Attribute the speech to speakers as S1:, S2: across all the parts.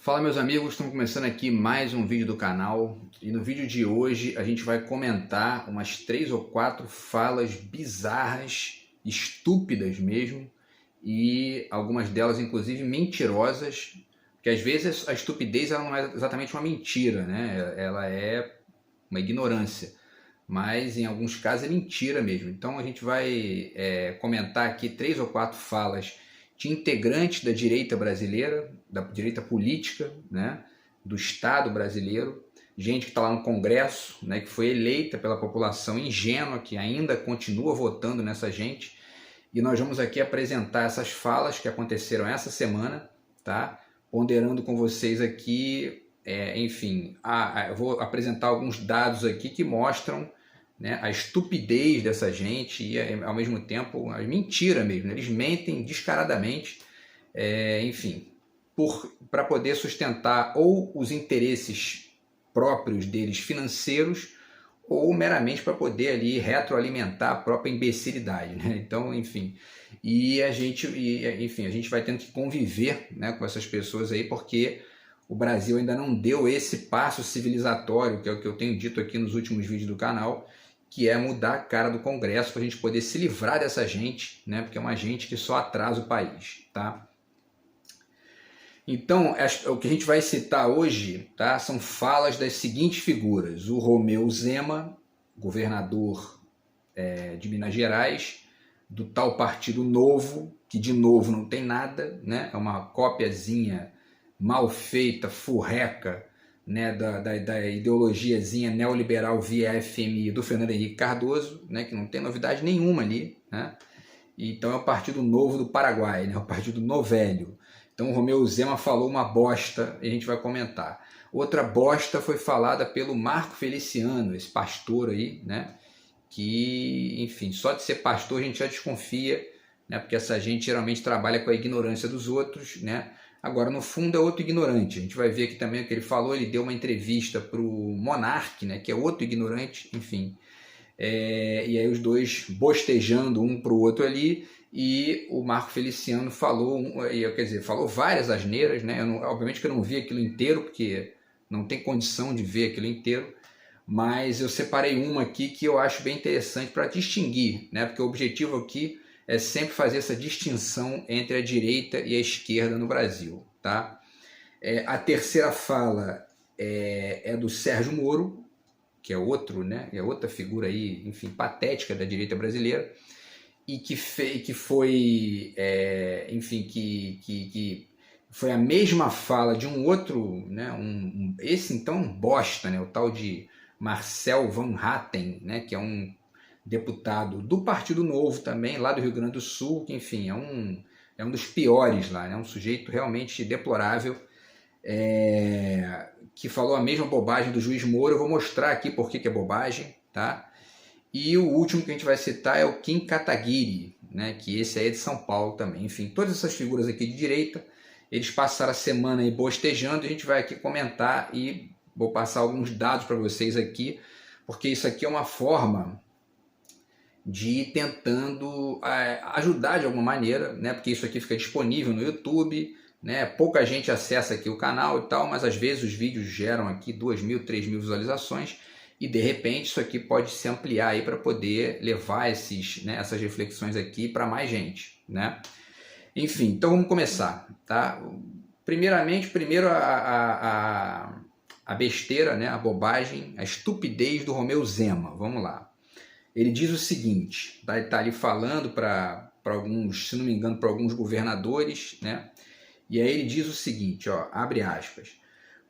S1: Fala meus amigos, estamos começando aqui mais um vídeo do canal e no vídeo de hoje a gente vai comentar umas 3 ou 4 falas bizarras, estúpidas mesmo, e algumas delas inclusive mentirosas, porque às vezes a estupidez ela não é exatamente uma mentira, né? Ela é uma ignorância, mas em alguns casos é mentira mesmo. Então a gente vai comentar aqui 3 ou 4 falas de integrantes da direita brasileira, da direita política, né, do Estado brasileiro, gente que está lá no Congresso, né, que foi eleita pela população ingênua, que ainda continua votando nessa gente, e nós vamos aqui apresentar essas falas que aconteceram essa semana, tá? Ponderando com vocês aqui, enfim, eu vou apresentar alguns dados aqui que mostram, né, a estupidez dessa gente e ao mesmo tempo a mentira mesmo, eles mentem descaradamente, enfim, para poder sustentar ou os interesses próprios deles financeiros ou meramente para poder ali retroalimentar a própria imbecilidade, né? Então, enfim, a gente vai tendo que conviver, né, com essas pessoas aí, porque o Brasil ainda não deu esse passo civilizatório, que é o que eu tenho dito aqui nos últimos vídeos do canal, que é mudar a cara do Congresso para a gente poder se livrar dessa gente, né? Porque é uma gente que só atrasa o país, tá? Então, o que a gente vai citar hoje, tá, são falas das seguintes figuras: o Romeu Zema, governador de Minas Gerais, do tal Partido Novo, que de novo não tem nada, né? É uma cópiazinha mal feita, furreca, né, da ideologiazinha neoliberal via FMI do Fernando Henrique Cardoso, né, que não tem novidade nenhuma ali, né? Então é o Partido Novo do Paraguai, né, o Partido Novelho. Então o Romeu Zema falou uma bosta e a gente vai comentar. Outra bosta foi falada pelo Marco Feliciano, esse pastor aí, né, que, enfim, só de ser pastor a gente já desconfia, né, porque essa gente geralmente trabalha com a ignorância dos outros, né? Agora, no fundo, é outro ignorante. A gente vai ver aqui também o que ele falou. Ele deu uma entrevista para o Monark, né, que é outro ignorante, enfim. E aí os dois bostejando um para o outro ali, e o Marco Feliciano falou, falou várias asneiras, né? Obviamente que eu não vi aquilo inteiro, porque não tem condição de ver aquilo inteiro, mas eu separei uma aqui que eu acho bem interessante para distinguir, né? Porque o objetivo aqui é sempre fazer essa distinção entre a direita e a esquerda no Brasil, tá? A terceira fala é do Sérgio Moro, que é outro, né? É outra figura aí, enfim, patética da direita brasileira, e que foi, enfim, que foi a mesma fala de um outro, né? Esse então um bosta, né? O tal de Marcel Van Hatten, né? Que é um deputado do Partido Novo também, lá do Rio Grande do Sul, que, enfim, é um dos piores lá, né? Um sujeito realmente deplorável, que falou a mesma bobagem do juiz Moro. Eu vou mostrar aqui por que é bobagem, tá? E o último que a gente vai citar é o Kim Kataguiri, né? Que esse aí é de São Paulo também. Enfim, todas essas figuras aqui de direita, eles passaram a semana aí bostejando, e a gente vai aqui comentar e vou passar alguns dados para vocês aqui, porque isso aqui é uma forma de ir tentando ajudar de alguma maneira, né? Porque isso aqui fica disponível no YouTube, né? Pouca gente acessa aqui o canal e tal, mas às vezes os vídeos geram aqui 2.000, 3.000 visualizações, e de repente isso aqui pode se ampliar aí para poder levar essas reflexões aqui para mais gente, né? Enfim, então vamos começar, tá? Primeiro a besteira, né? A bobagem, a estupidez do Romeu Zema. Vamos lá. Ele diz o seguinte, tá? Ele está ali falando para alguns, se não me engano, para alguns governadores, né? E aí ele diz o seguinte, ó, abre aspas: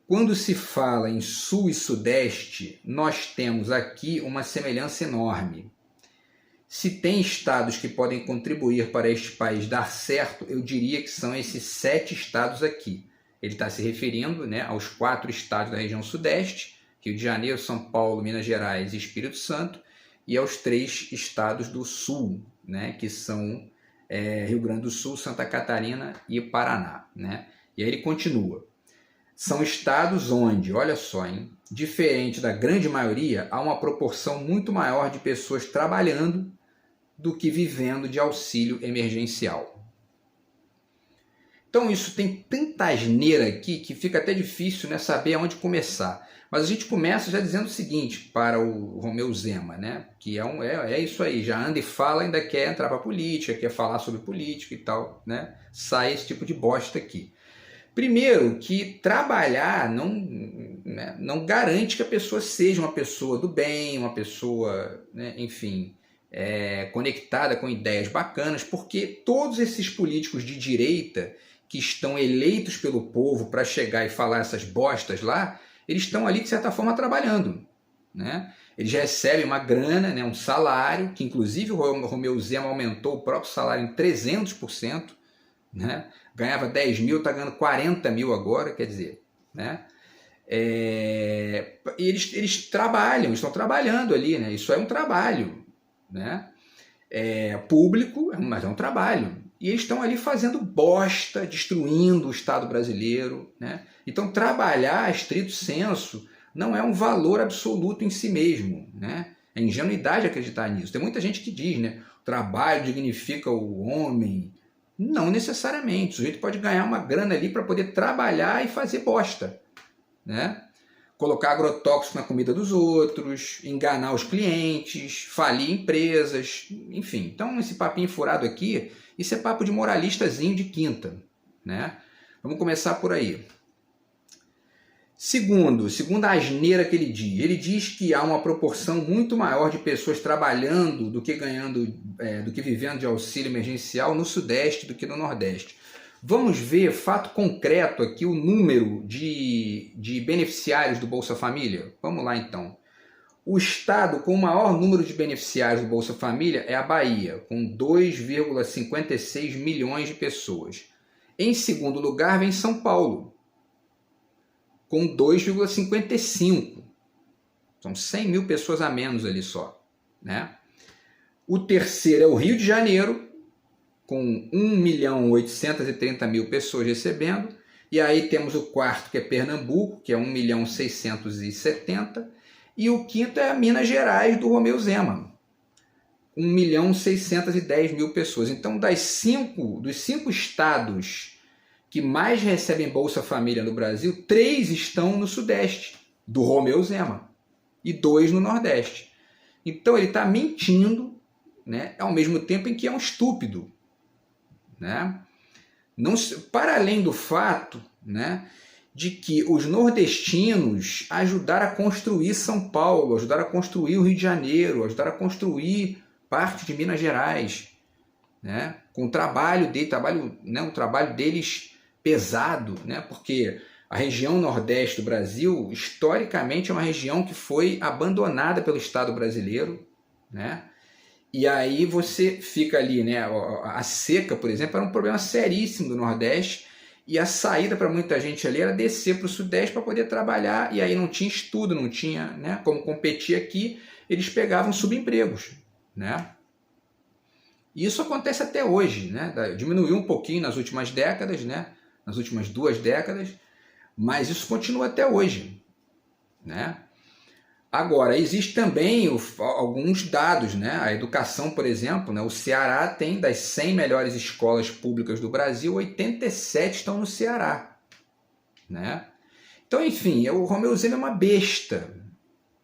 S1: quando se fala em Sul e Sudeste, nós temos aqui uma semelhança enorme. Se tem estados que podem contribuir para este país dar certo, eu diria que são esses 7 estados aqui. Ele está se referindo, né, aos 4 estados da região Sudeste, Rio de Janeiro, São Paulo, Minas Gerais e Espírito Santo, e aos 3 estados do Sul, né, que são Rio Grande do Sul, Santa Catarina e Paraná, né? E aí ele continua: são estados onde, olha só, hein, diferente da grande maioria, há uma proporção muito maior de pessoas trabalhando do que vivendo de auxílio emergencial. Então isso tem tanta asneira aqui que fica até difícil, né, saber aonde começar. Mas a gente começa já dizendo o seguinte para o Romeu Zema, né, que é isso aí, já anda e fala, ainda quer entrar para a política, quer falar sobre política e tal, né? Sai esse tipo de bosta aqui. Primeiro, que trabalhar não, né, não garante que a pessoa seja uma pessoa do bem, uma pessoa, né, enfim, conectada com ideias bacanas, porque todos esses políticos de direita que estão eleitos pelo povo para chegar e falar essas bostas lá, eles estão ali, de certa forma, trabalhando, né? Eles recebem uma grana, né, um salário, que inclusive o Romeu Zema aumentou o próprio salário em 300%, né? Ganhava 10 mil, está ganhando 40 mil agora, quer dizer, né? Eles trabalham, estão trabalhando ali, né? Isso é um trabalho, né? Público, mas é um trabalho. E eles estão ali fazendo bosta, destruindo o Estado brasileiro, né? Então, trabalhar, estrito senso, não é um valor absoluto em si mesmo, né? É ingenuidade acreditar nisso. Tem muita gente que diz, né? O trabalho dignifica o homem. Não necessariamente. O sujeito pode ganhar uma grana ali para poder trabalhar e fazer bosta, né? Colocar agrotóxico na comida dos outros, enganar os clientes, falir empresas, enfim. Então, esse papinho furado aqui, isso é papo de moralistazinho de quinta, né? Vamos começar por aí. Segundo a asneira que ele diz que há uma proporção muito maior de pessoas trabalhando do que ganhando, do que vivendo de auxílio emergencial no Sudeste do que no Nordeste. Vamos ver, fato concreto aqui, o número de beneficiários do Bolsa Família? Vamos lá então. O estado com o maior número de beneficiários do Bolsa Família é a Bahia, com 2,56 milhões de pessoas. Em segundo lugar vem São Paulo, com 2,55. São 100 mil pessoas a menos ali só, né? O terceiro é o Rio de Janeiro, com 1.830.000 pessoas recebendo. E aí temos o quarto, que é Pernambuco, que é 1.670.000. E o quinto é Minas Gerais, do Romeu Zema, 1.610.000 pessoas. Então, dos cinco estados que mais recebem Bolsa Família no Brasil, 3 estão no Sudeste, do Romeu Zema, e 2 no Nordeste. Então, ele está mentindo, né, ao mesmo tempo em que é um estúpido, né? Não, para além do fato, né, de que os nordestinos ajudaram a construir São Paulo, ajudaram a construir o Rio de Janeiro, ajudaram a construir parte de Minas Gerais, né, com o trabalho deles pesado, né, porque a região nordeste do Brasil, historicamente, é uma região que foi abandonada pelo Estado brasileiro, né? E aí você fica ali, né? A seca, por exemplo, era um problema seríssimo do Nordeste, e a saída para muita gente ali era descer para o Sudeste para poder trabalhar, e aí não tinha estudo, não tinha, né, como competir aqui, eles pegavam subempregos, né? E isso acontece até hoje, né? Diminuiu um pouquinho nas últimas décadas, né? Nas últimas 2 décadas, mas isso continua até hoje, né? Agora, existe também alguns dados, né? A educação, por exemplo, né? O Ceará tem, das 100 melhores escolas públicas do Brasil, 87 estão no Ceará, né? Então, enfim, o Romeu Zema é uma besta,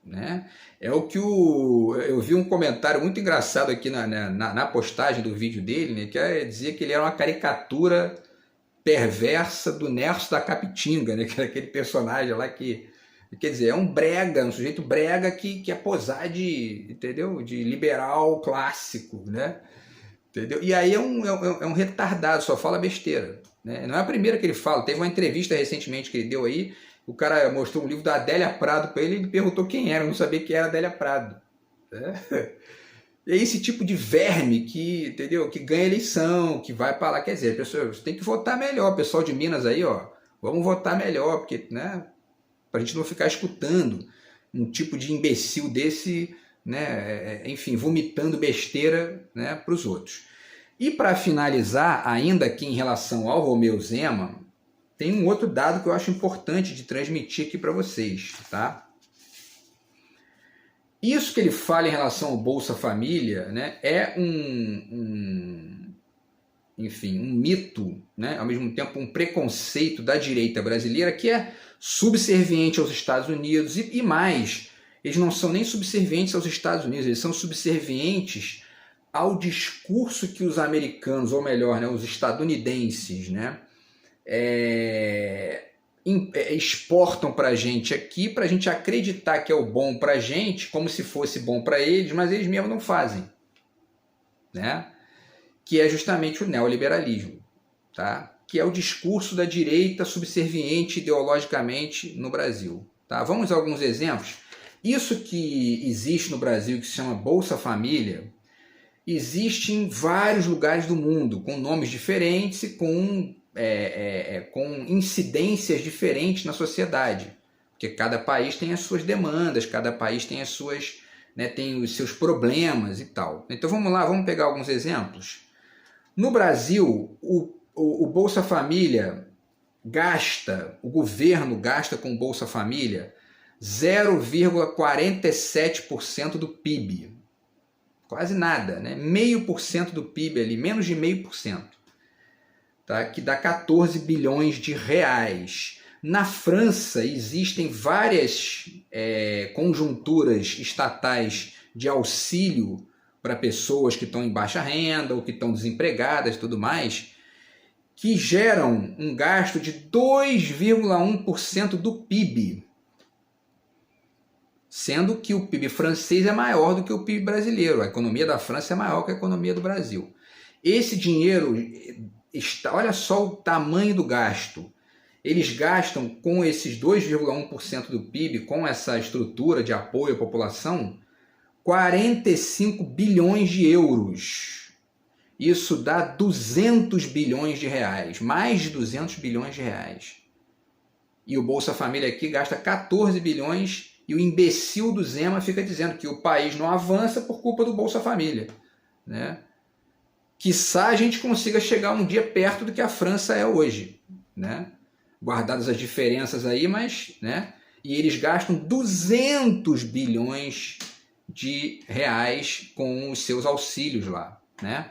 S1: né? É o que eu vi um comentário muito engraçado aqui na postagem do vídeo dele, né? Que dizia que ele era uma caricatura perversa do Nerso da Capitinga, né? Que era aquele personagem lá que... Quer dizer, é um brega, um sujeito brega que quer posar entendeu? De liberal clássico, né? Entendeu? E aí é um retardado, só fala besteira, né? Não é a primeira que ele fala. Teve uma entrevista recentemente que ele deu aí, o cara mostrou um livro da Adélia Prado para ele e ele perguntou quem era, eu não sabia quem era a Adélia Prado. Né? E é esse tipo de verme que, entendeu? Que ganha eleição, que vai para lá. Quer dizer, pessoal, você tem que votar melhor. Pessoal de Minas aí, ó, vamos votar melhor, porque, né? Para a gente não ficar escutando um tipo de imbecil desse, né, enfim, vomitando besteira, né, para os outros. E para finalizar, ainda aqui em relação ao Romeu Zema, tem um outro dado que eu acho importante de transmitir aqui para vocês, tá? Isso que ele fala em relação ao Bolsa Família, né, é enfim, um mito, né? Ao mesmo tempo um preconceito da direita brasileira que é subserviente aos Estados Unidos e mais, eles não são nem subservientes aos Estados Unidos, eles são subservientes ao discurso que os americanos, ou melhor, né, os estadunidenses, né, exportam para a gente aqui, para a gente acreditar que é o bom para a gente, como se fosse bom para eles, mas eles mesmos não fazem, né? Que é justamente o neoliberalismo, tá? Que é o discurso da direita subserviente ideologicamente no Brasil. Tá? Vamos a alguns exemplos. Isso que existe no Brasil, que se chama Bolsa Família, existe em vários lugares do mundo, com nomes diferentes e com incidências diferentes na sociedade. Porque cada país tem as suas demandas, cada país tem as suas, né, tem os seus problemas e tal. Então vamos lá, vamos pegar alguns exemplos. No Brasil, o Bolsa Família o governo gasta com Bolsa Família 0,47% do PIB. Quase nada, né? 0,5% do PIB ali, menos de 0,5%. Tá? Que dá 14 bilhões de reais. Na França existem várias conjunturas estatais de auxílio para pessoas que estão em baixa renda ou que estão desempregadas e tudo mais, que geram um gasto de 2,1% do PIB, sendo que o PIB francês é maior do que o PIB brasileiro. A economia da França é maior que a economia do Brasil. Esse dinheiro, olha só o tamanho do gasto. Eles gastam com esses 2,1% do PIB, com essa estrutura de apoio à população, 45 bilhões de euros. Isso dá 200 bilhões de reais, mais de 200 bilhões de reais. E o Bolsa Família aqui gasta 14 bilhões e o imbecil do Zema fica dizendo que o país não avança por culpa do Bolsa Família, né? Quiçá a gente consiga chegar um dia perto do que a França é hoje, né? Guardadas as diferenças aí, mas, né? E eles gastam 200 bilhões de reais com os seus auxílios lá, né?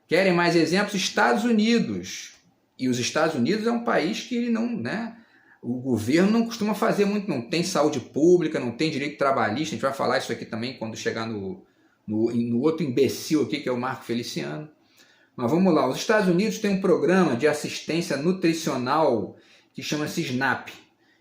S1: Querem mais exemplos? Estados Unidos. E os Estados Unidos é um país que ele não, né? O governo não costuma fazer muito, não tem saúde pública, não tem direito trabalhista. A gente vai falar isso aqui também quando chegar no outro imbecil aqui, que é o Marco Feliciano. Mas vamos lá, os Estados Unidos têm um programa de assistência nutricional que chama-se SNAP.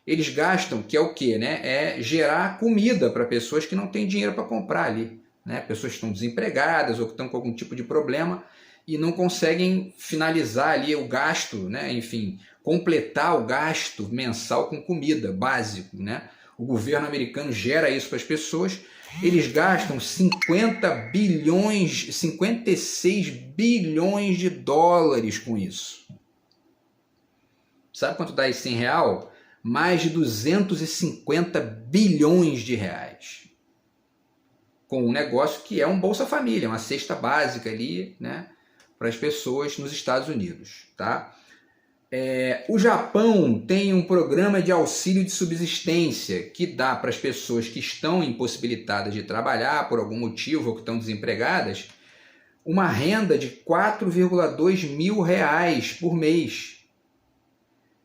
S1: Eles gastam, que é o quê? Né? É gerar comida para pessoas que não têm dinheiro para comprar ali, né? Pessoas que estão desempregadas ou que estão com algum tipo de problema e não conseguem finalizar ali o gasto, né? Enfim, completar o gasto mensal com comida básico, né? O governo americano gera isso para as pessoas. Eles gastam 56 bilhões de dólares com isso. Sabe quanto dá isso em real? Mais de 250 bilhões de reais. Com um negócio que é um Bolsa Família, uma cesta básica ali, né, para as pessoas nos Estados Unidos. Tá? O Japão tem um programa de auxílio de subsistência que dá para as pessoas que estão impossibilitadas de trabalhar por algum motivo ou que estão desempregadas uma renda de 4,2 mil reais por mês.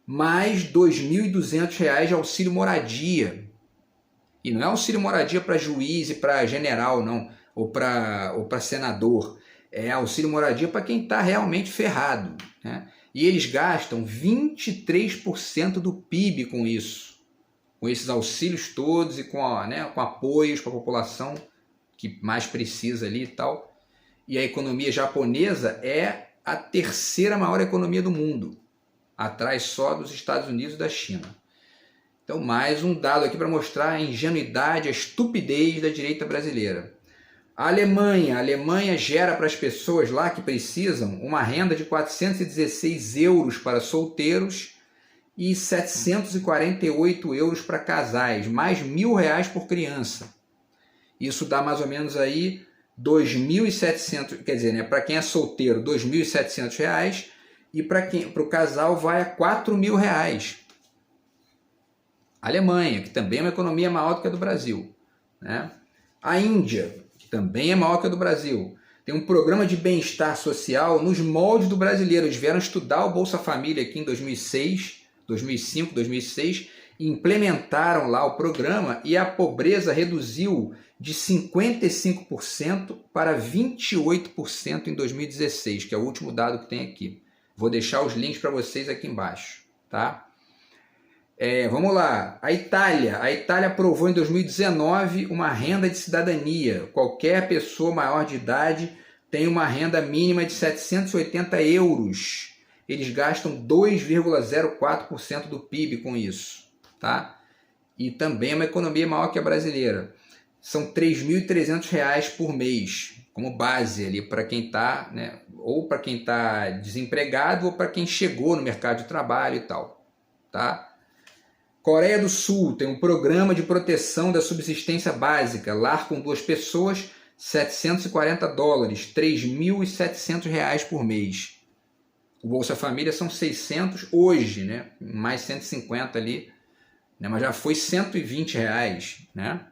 S1: Mais R$ 2.200 de auxílio moradia. E não é auxílio moradia para juiz e para general, não, ou para senador. É auxílio moradia para quem está realmente ferrado, né? E eles gastam 23% do PIB com isso, com esses auxílios todos e com apoios para a população que mais precisa ali e tal. E a economia japonesa é a terceira maior economia do mundo, atrás só dos Estados Unidos e da China. Então, mais um dado aqui para mostrar a ingenuidade, a estupidez da direita brasileira. A Alemanha gera para as pessoas lá que precisam uma renda de 416 euros para solteiros e 748 euros para casais, mais R$1.000 por criança. Isso dá mais ou menos aí 2.700, quer dizer, né, para quem é solteiro, R$2.700 e para o casal vai a R$4.000. Alemanha, que também é uma economia maior do que a do Brasil, né? A Índia, que também é maior que a do Brasil, tem um programa de bem-estar social nos moldes do brasileiro. Eles vieram estudar o Bolsa Família aqui em 2006, 2005, 2006, e implementaram lá o programa e a pobreza reduziu de 55% para 28% em 2016, que é o último dado que tem aqui. Vou deixar os links para vocês aqui embaixo, tá? Vamos lá, a Itália aprovou em 2019 uma renda de cidadania. Qualquer pessoa maior de idade tem uma renda mínima de 780 euros. Eles gastam 2,04% do PIB com isso, tá? E também é uma economia maior que a brasileira. São R$ 3.300 por mês, como base ali para quem está, né, ou para quem está desempregado ou para quem chegou no mercado de trabalho e tal, tá? Coreia do Sul tem um programa de proteção da subsistência básica, lar com 2 pessoas, $740, R$ 3.700 por mês. O Bolsa Família são 600 hoje, né? Mais 150 ali, né? Mas já foi R$ 120, né?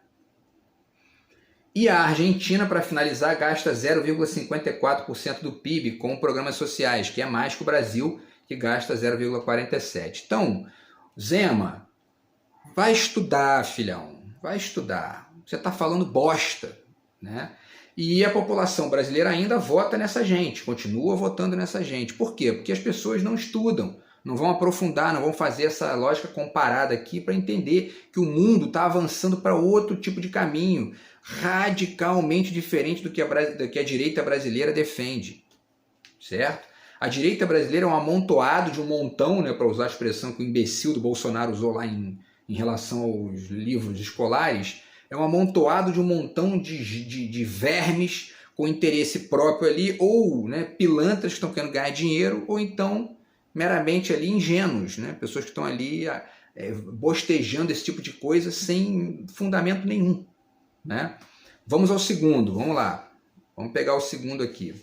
S1: E a Argentina, para finalizar, gasta 0,54% do PIB com programas sociais, que é mais que o Brasil, que gasta 0,47%. Então, Zema, vai estudar, filhão, vai estudar. Você está falando bosta, né? E a população brasileira ainda vota nessa gente, continua votando nessa gente. Por quê? Porque as pessoas não estudam, não vão aprofundar, não vão fazer essa lógica comparada aqui para entender que o mundo está avançando para outro tipo de caminho, radicalmente diferente do que a direita brasileira defende, certo? A direita brasileira é um amontoado de um montão, né, para usar a expressão que o imbecil do Bolsonaro usou lá em relação aos livros escolares, é um amontoado de um montão de vermes com interesse próprio ali, ou, né, pilantras que estão querendo ganhar dinheiro, ou então meramente ali ingênuos, né, pessoas que estão ali bostejando esse tipo de coisa sem fundamento nenhum, né? Vamos ao segundo, vamos lá, vamos pegar o segundo aqui.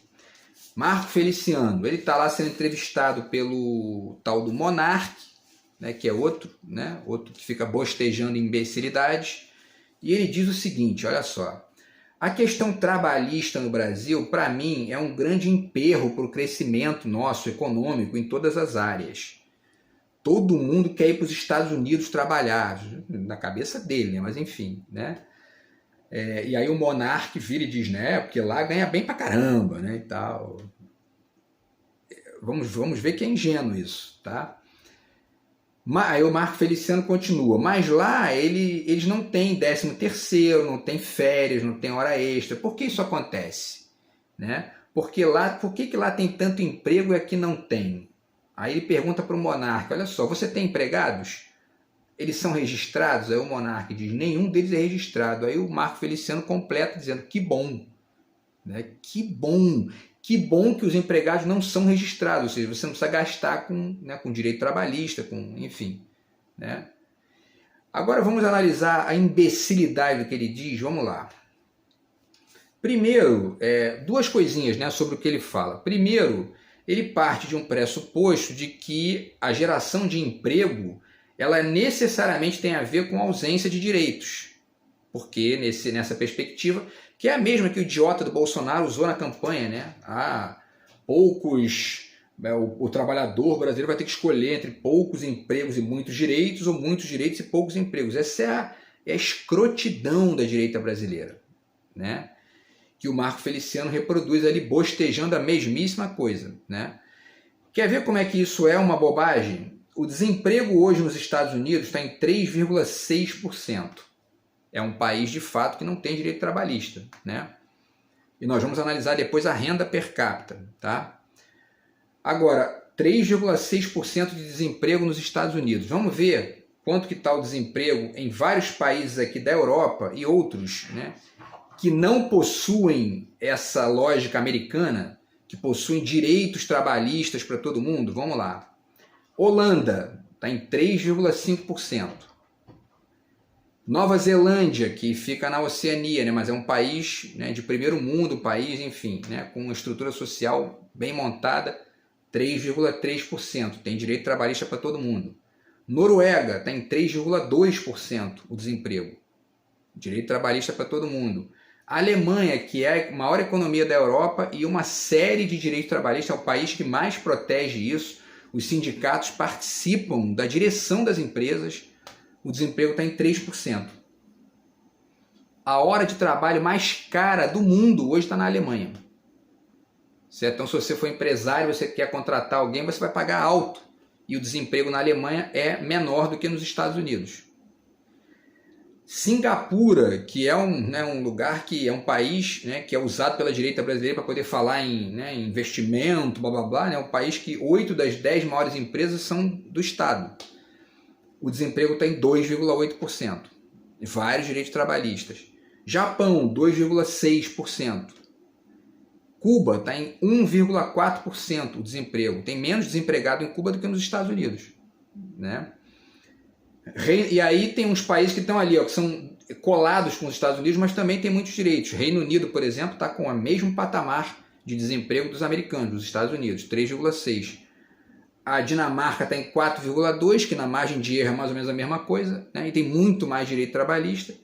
S1: Marco Feliciano, ele está lá sendo entrevistado pelo tal do Monark, né, que é outro que fica bostejando imbecilidades, e ele diz o seguinte, olha só, a questão trabalhista no Brasil, para mim, é um grande emperro para o crescimento nosso econômico em todas as áreas. Todo mundo quer ir para os Estados Unidos trabalhar, na cabeça dele, né, mas enfim, né? E aí o Monark vira e diz, né, porque lá ganha bem pra caramba, né, e tal. Vamos ver que é ingênuo isso, tá? Aí o Marco Feliciano continua, mas lá eles não têm 13º, não tem férias, não tem hora extra. Por que isso acontece? Né? Por que lá tem tanto emprego e aqui não tem? Aí ele pergunta para o Monark, olha só, você tem empregados? Eles são registrados? Aí o Monark diz, nenhum deles é registrado. Aí o Marco Feliciano completa dizendo, que bom, né? Que bom que os empregados não são registrados, ou seja, você não precisa gastar com direito trabalhista, enfim. Né? Agora vamos analisar a imbecilidade do que ele diz, vamos lá. Primeiro, 2 coisinhas, né, sobre o que ele fala. Primeiro, ele parte de um pressuposto de que a geração de emprego ela necessariamente tem a ver com a ausência de direitos. Porque nessa perspectiva, que é a mesma que o idiota do Bolsonaro usou na campanha, né? O trabalhador brasileiro vai ter que escolher entre poucos empregos e muitos direitos, ou muitos direitos e poucos empregos. Essa é a escrotidão da direita brasileira, né? Que o Marco Feliciano reproduz ali, bostejando a mesmíssima coisa, né? Quer ver como é que isso é uma bobagem? O desemprego hoje nos Estados Unidos está em 3,6%. É um país, de fato, que não tem direito trabalhista, né? E nós vamos analisar depois a renda per capita, tá? Agora, 3,6% de desemprego nos Estados Unidos. Vamos ver quanto que está o desemprego em vários países aqui da Europa e outros, né, que não possuem essa lógica americana, que possuem direitos trabalhistas para todo mundo. Vamos lá. Holanda está em 3,5%. Nova Zelândia, que fica na Oceania, né, mas é um país, né, de primeiro mundo, país, enfim, né, com uma estrutura social bem montada, 3,3%. Tem direito trabalhista para todo mundo. Noruega está em 3,2% o desemprego. Direito trabalhista para todo mundo. A Alemanha, que é a maior economia da Europa e uma série de direitos trabalhistas, é o país que mais protege isso. Os sindicatos participam da direção das empresas. O desemprego está em 3%. A hora de trabalho mais cara do mundo hoje está na Alemanha. Certo? Então, se você for empresário, você quer contratar alguém, você vai pagar alto. E o desemprego na Alemanha é menor do que nos Estados Unidos. Singapura, que é um lugar que é um país, né, que é usado pela direita brasileira para poder falar em, né, investimento, blá blá blá, é um país que 8 das 10 maiores empresas são do Estado. O desemprego está em 2,8%. Vários direitos trabalhistas. Japão, 2,6%. Cuba está em 1,4% o desemprego. Tem menos desempregado em Cuba do que nos Estados Unidos. Né? E aí tem uns países que estão ali, ó, que são colados com os Estados Unidos, mas também tem muitos direitos. Reino Unido, por exemplo, está com o mesmo patamar de desemprego dos americanos, dos Estados Unidos, 3,6%. A Dinamarca está em 4,2%, que na margem de erro é mais ou menos a mesma coisa, né? E tem muito mais direito trabalhista.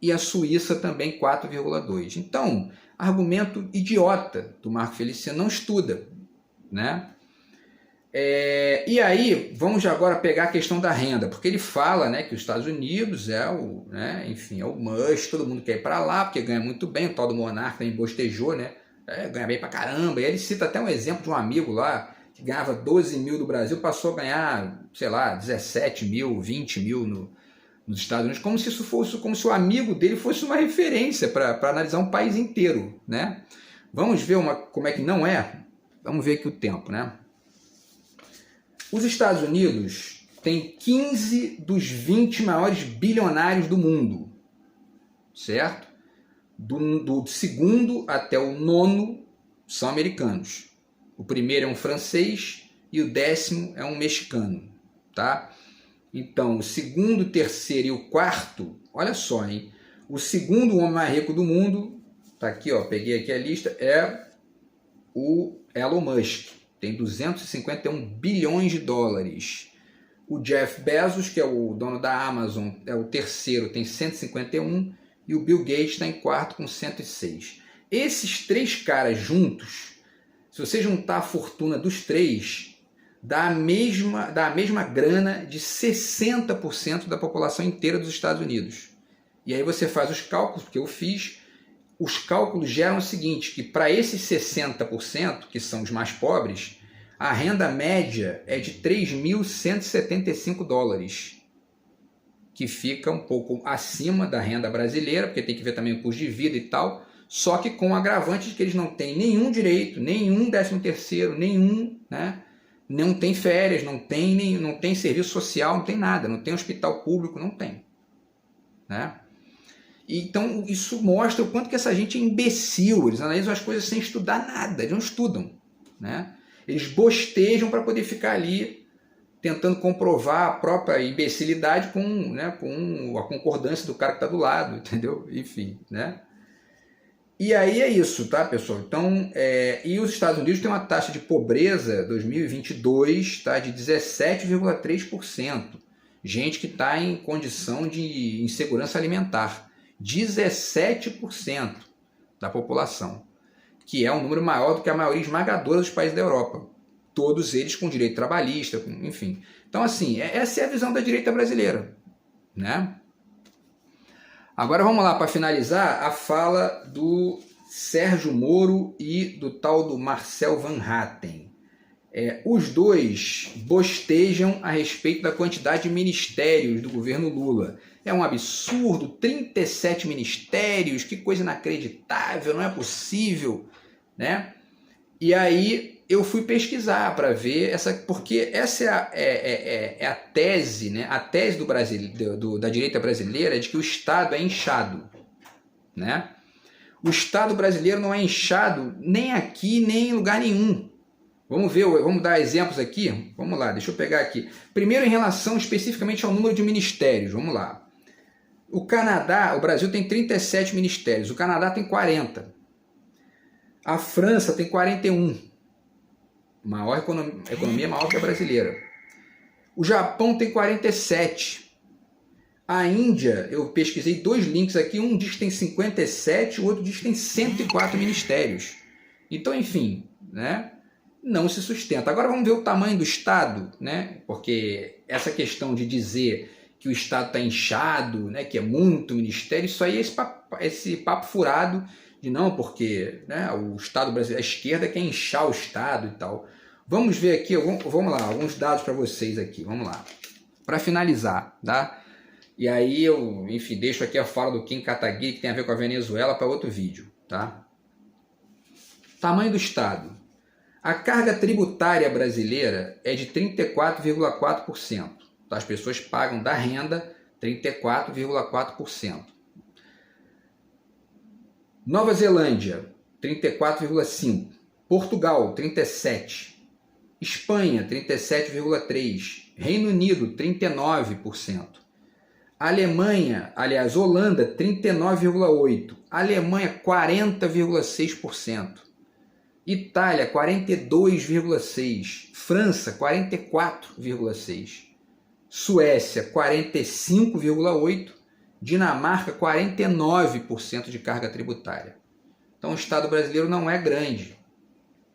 S1: E a Suíça também 4,2%. Então, argumento idiota do Marco Feliciano, não estuda. Né? E aí, vamos agora pegar a questão da renda, porque ele fala, né, que os Estados Unidos é o, né, enfim, é o must, todo mundo quer ir para lá, porque ganha muito bem, o tal do monarca também bostejou, né, ganha bem pra caramba, e ele cita até um exemplo de um amigo lá, que ganhava 12 mil do Brasil, passou a ganhar, sei lá, 17 mil, 20 mil nos Estados Unidos, como se isso fosse, como se o amigo dele fosse uma referência para analisar um país inteiro, né? Vamos ver como é que não é? Vamos ver aqui o tempo, né? Os Estados Unidos têm 15 dos 20 maiores bilionários do mundo, certo? Do segundo até o nono são americanos. O primeiro é um francês e o 10º é um mexicano, tá? Então, o segundo, o terceiro e o quarto, olha só, hein? O segundo homem mais rico do mundo, tá aqui, ó, peguei aqui a lista, é o Elon Musk, tem 251 bilhões de dólares. O Jeff Bezos, que é o dono da Amazon, é o terceiro, tem 151, e o Bill Gates está em quarto com 106. Esses três caras juntos, se você juntar a fortuna dos três, dá a mesma grana de 60% da população inteira dos Estados Unidos. E aí você faz os cálculos, porque eu fiz, os cálculos geram o seguinte, que para esses 60%, que são os mais pobres, a renda média é de 3.175 dólares, que fica um pouco acima da renda brasileira, porque tem que ver também o custo de vida e tal, só que com o agravante de que eles não têm nenhum direito, nenhum 13º, nenhum, né? Não tem férias, não tem serviço social, não tem nada, não tem hospital público, não tem. Né? Então isso mostra o quanto que essa gente é imbecil, eles analisam as coisas sem estudar nada, eles não estudam. Né? Eles bostejam para poder ficar ali tentando comprovar a própria imbecilidade com a concordância do cara que está do lado, entendeu? Enfim, né? E aí é isso, tá, pessoal? Então, e os Estados Unidos têm uma taxa de pobreza 2022, tá, de 17,3%. Gente que está em condição de insegurança alimentar. 17% da população, que é um número maior do que a maioria esmagadora dos países da Europa. Todos eles com direito trabalhista, enfim. Então, assim, essa é a visão da direita brasileira, né? Agora vamos lá, para finalizar, a fala do Sérgio Moro e do tal do Marcel Van Hatten. Os dois bostejam a respeito da quantidade de ministérios do governo Lula. É um absurdo, 37 ministérios, que coisa inacreditável, não é possível, né? E aí eu fui pesquisar para ver porque essa é a tese, né? A tese da direita brasileira é de que o Estado é inchado, né? O Estado brasileiro não é inchado nem aqui nem em lugar nenhum. Vamos dar exemplos aqui. Vamos lá, deixa eu pegar aqui. Primeiro, em relação especificamente ao número de ministérios. Vamos lá. O Brasil tem 37 ministérios. O Canadá tem 40. A França tem 41. Economia maior que a brasileira. O Japão tem 47. A Índia, eu pesquisei 2 links aqui, um diz que tem 57, o outro diz que tem 104 ministérios. Então, enfim, né, não se sustenta. Agora vamos ver o tamanho do Estado, né, porque essa questão de dizer que o Estado está inchado, né, que é muito ministério, isso aí é esse papo furado de não, porque, né, o Estado brasileiro, a esquerda quer inchar o Estado e tal. Vamos ver aqui, vamos lá, alguns dados para vocês aqui, vamos lá. Para finalizar, tá? E aí eu, enfim, deixo aqui a fala do Kim Kataguiri, que tem a ver com a Venezuela, para outro vídeo, tá? Tamanho do Estado. A carga tributária brasileira é de 34,4%. Tá? As pessoas pagam da renda 34,4%. Nova Zelândia, 34,5%. Portugal, 37%. Espanha, 37,3%. Reino Unido, 39%. Alemanha, aliás, Holanda, 39,8%. Alemanha, 40,6%. Itália, 42,6%. França, 44,6%. Suécia, 45,8%. Dinamarca, 49% de carga tributária. Então, o Estado brasileiro não é grande.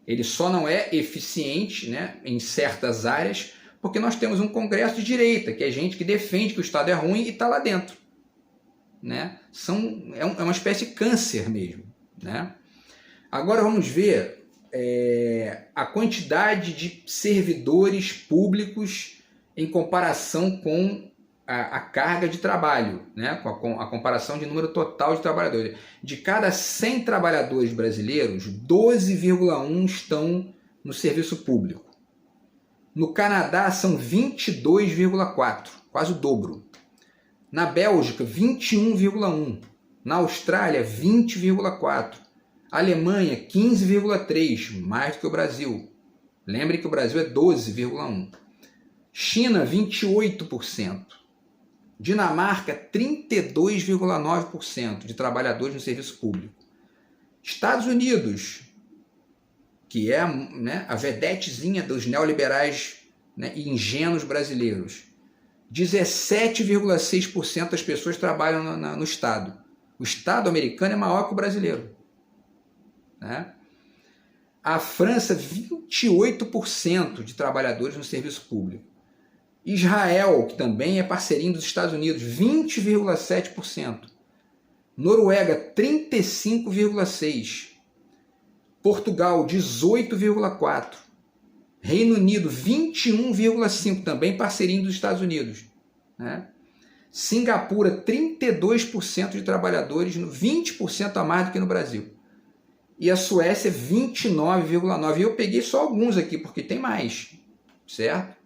S1: Ele só não é eficiente, né, em certas áreas, porque nós temos um Congresso de direita, que é gente que defende que o Estado é ruim e está lá dentro. Né? É uma espécie de câncer mesmo. Né? Agora vamos ver a quantidade de servidores públicos em comparação com a carga de trabalho, né? Com a comparação de número total de trabalhadores. De cada 100 trabalhadores brasileiros, 12,1 estão no serviço público. No Canadá são 22,4, quase o dobro. Na Bélgica, 21,1. Na Austrália, 20,4. Alemanha, 15,3, mais do que o Brasil. Lembre que o Brasil é 12,1. China, 28%. Dinamarca, 32,9% de trabalhadores no serviço público. Estados Unidos, que é, né, a vedetezinha dos neoliberais, né, e ingênuos brasileiros, 17,6% das pessoas trabalham no Estado. O Estado americano é maior que o brasileiro. Né? A França, 28% de trabalhadores no serviço público. Israel, que também é parceirinho dos Estados Unidos, 20,7%. Noruega, 35,6%. Portugal, 18,4%. Reino Unido, 21,5%, também parceirinho dos Estados Unidos. Né? Singapura, 32% de trabalhadores, 20% a mais do que no Brasil. E a Suécia, 29,9%. E eu peguei só alguns aqui, porque tem mais, certo?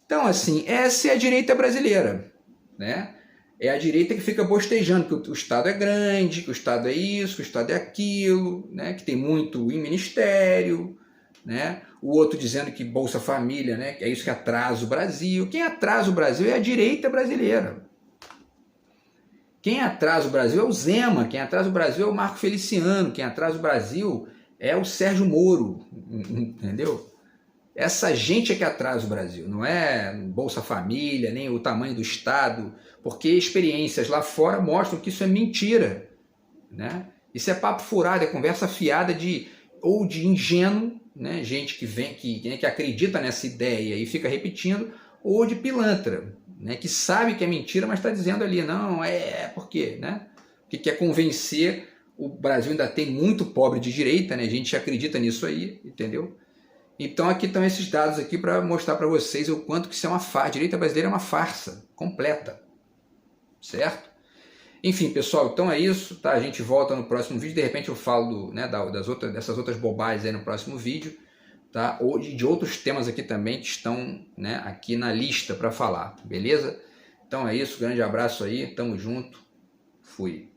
S1: Então, assim, essa é a direita brasileira, né? É a direita que fica bostejando que o Estado é grande, que o Estado é isso, que o Estado é aquilo, né? Que tem muito em ministério, né? O outro dizendo que Bolsa Família, né? Que é isso que atrasa o Brasil. Quem atrasa o Brasil é a direita brasileira. Quem atrasa o Brasil é o Zema, quem atrasa o Brasil é o Marco Feliciano, quem atrasa o Brasil é o Sérgio Moro, entendeu? Essa gente é que atrasa o Brasil, não é Bolsa Família, nem o tamanho do Estado, porque experiências lá fora mostram que isso é mentira. Né? Isso é papo furado, é conversa fiada de ingênuo, né? Gente que acredita nessa ideia e fica repetindo, ou de pilantra, né? Que sabe que é mentira, mas está dizendo ali, não, por quê? Né? Que quer convencer, o Brasil ainda tem muito pobre de direita, né? A gente acredita nisso aí, entendeu? Então aqui estão esses dados aqui para mostrar para vocês o quanto que isso é uma farsa. A direita brasileira é uma farsa completa, certo? Enfim, pessoal, então é isso, tá? A gente volta no próximo vídeo. De repente eu falo dessas outras bobagens aí no próximo vídeo, tá? Ou de outros temas aqui também que estão, né, aqui na lista para falar, beleza? Então é isso, grande abraço aí, tamo junto, fui.